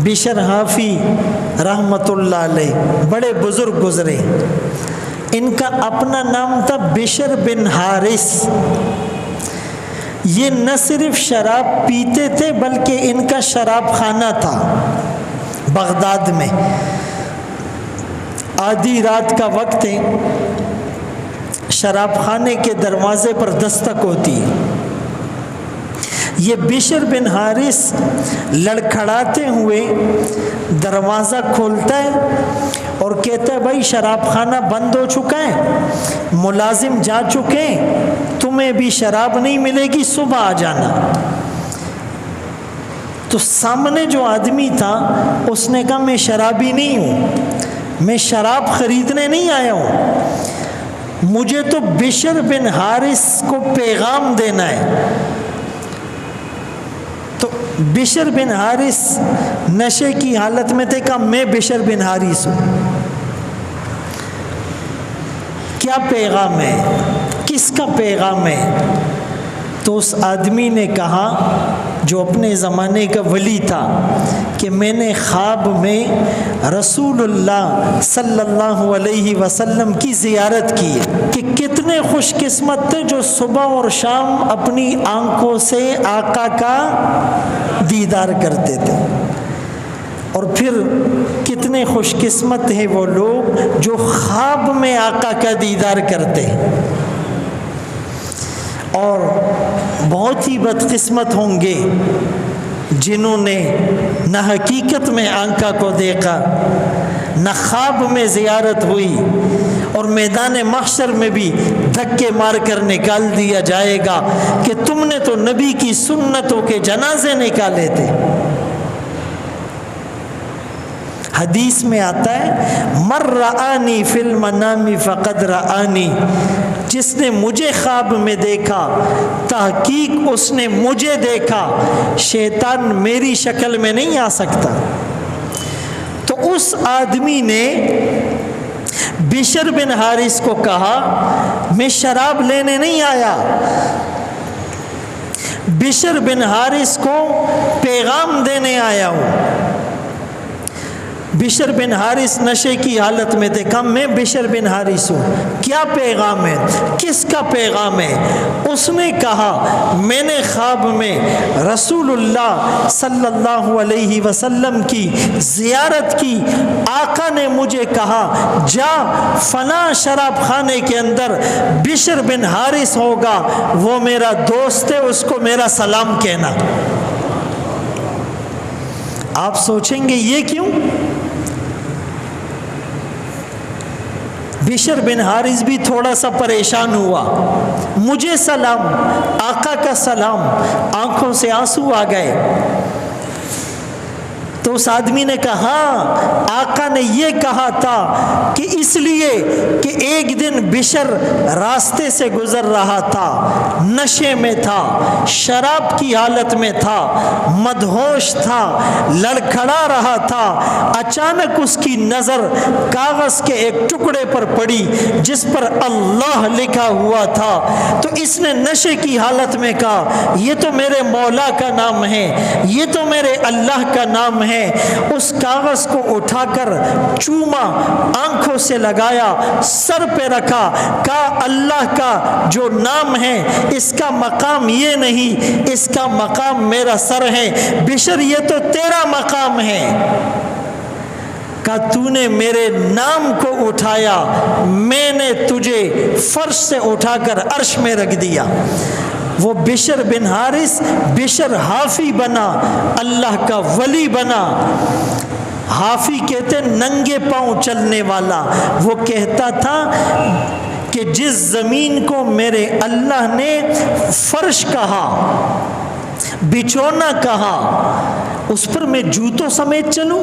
بشر حافی رحمت اللہ علیہ بڑے بزرگ گزرے، ان کا اپنا نام تھا بشر بن حارث۔ یہ نہ صرف شراب پیتے تھے بلکہ ان کا شراب خانہ تھا بغداد میں۔ آدھی رات کا وقت ہے، شراب خانے کے دروازے پر دستک ہوتی ہے۔ یہ بشر بن حارث لڑکھڑاتے ہوئے دروازہ کھولتا ہے اور کہتا ہے بھائی شراب خانہ بند ہو چکا ہے، ملازم جا چکے ہیں، تمہیں بھی شراب نہیں ملے گی، صبح آ جانا۔ تو سامنے جو آدمی تھا اس نے کہا میں شرابی نہیں ہوں، میں شراب خریدنے نہیں آیا ہوں، مجھے تو بشر بن حارث کو پیغام دینا ہے۔ تو بشر بن حارث نشے کی حالت میں تھے، کہا میں بشر بن حارث ہوں، کیا پیغام ہے، کس کا پیغام ہے؟ تو اس آدمی نے کہا جو اپنے زمانے کا ولی تھا کہ میں نے خواب میں رسول اللہ صلی اللہ علیہ وسلم کی زیارت کی ہے کہ کتنے خوش قسمت تھے جو صبح اور شام اپنی آنکھوں سے آقا کا دیدار کرتے تھے، اور پھر کتنے خوش قسمت ہیں وہ لوگ جو خواب میں آقا کا دیدار کرتے ہیں، اور بہت ہی بدقسمت ہوں گے جنہوں نے نہ حقیقت میں آقا کو دیکھا، نہ خواب میں زیارت ہوئی، اور میدان محشر میں بھی دھکے مار کر نکال دیا جائے گا کہ تم نے تو نبی کی سنتوں کے جنازے نکالے تھے۔ حدیث میں آتا ہے مر رآنی فی المنام فقد رآنی، جس نے مجھے خواب میں دیکھا تحقیق اس نے مجھے دیکھا، شیطان میری شکل میں نہیں آ سکتا۔ تو اس آدمی نے بشر بن حارث کو کہا میں شراب لینے نہیں آیا، بشر بن حارث کو پیغام دینے آیا ہوں۔ بشر بن حارث نشے کی حالت میں تھے، کہا میں بشر بن حارث ہوں، کیا پیغام ہے، کس کا پیغام ہے؟ اس نے کہا میں نے خواب میں رسول اللہ صلی اللہ علیہ وسلم کی زیارت کی، آقا نے مجھے کہا جا فلاں شراب خانے کے اندر بشر بن حارث ہوگا، وہ میرا دوست ہے، اس کو میرا سلام کہنا۔ آپ سوچیں گے یہ کیوں؟ بشر بن حارث بھی تھوڑا سا پریشان ہوا، مجھے سلام، آقا کا سلام، آنکھوں سے آنسو آ گئے۔ تو اس آدمی نے کہا ہاں آقا نے یہ کہا تھا کہ اس لیے کہ ایک دن بشر راستے سے گزر رہا تھا، نشے میں تھا، شراب کی حالت میں تھا، مدہوش تھا، لڑکھڑا رہا تھا، اچانک اس کی نظر کاغذ کے ایک ٹکڑے پر پڑی جس پر اللہ لکھا ہوا تھا۔ تو اس نے نشے کی حالت میں کہا یہ تو میرے مولا کا نام ہے، یہ تو میرے اللہ کا نام ہے۔ اس کاغذ کو اٹھا کر چوما، آنکھوں سے لگایا، سر پہ رکھا، کہا اللہ کا جو نام ہے اس کا مقام یہ نہیں، اس کا مقام میرا سر ہے، بشر یہ تو تیرا مقام ہے۔ کہا تو نے میرے نام کو اٹھایا، میں نے تجھے فرش سے اٹھا کر عرش میں رکھ دیا۔ وہ بشر بن حارث بشر حافی بنا، اللہ کا ولی بنا۔ حافی کہتے ننگے پاؤں چلنے والا، وہ کہتا تھا کہ جس زمین کو میرے اللہ نے فرش کہا، بچھونا کہا، اس پر میں جوتوں سمیت چلوں؟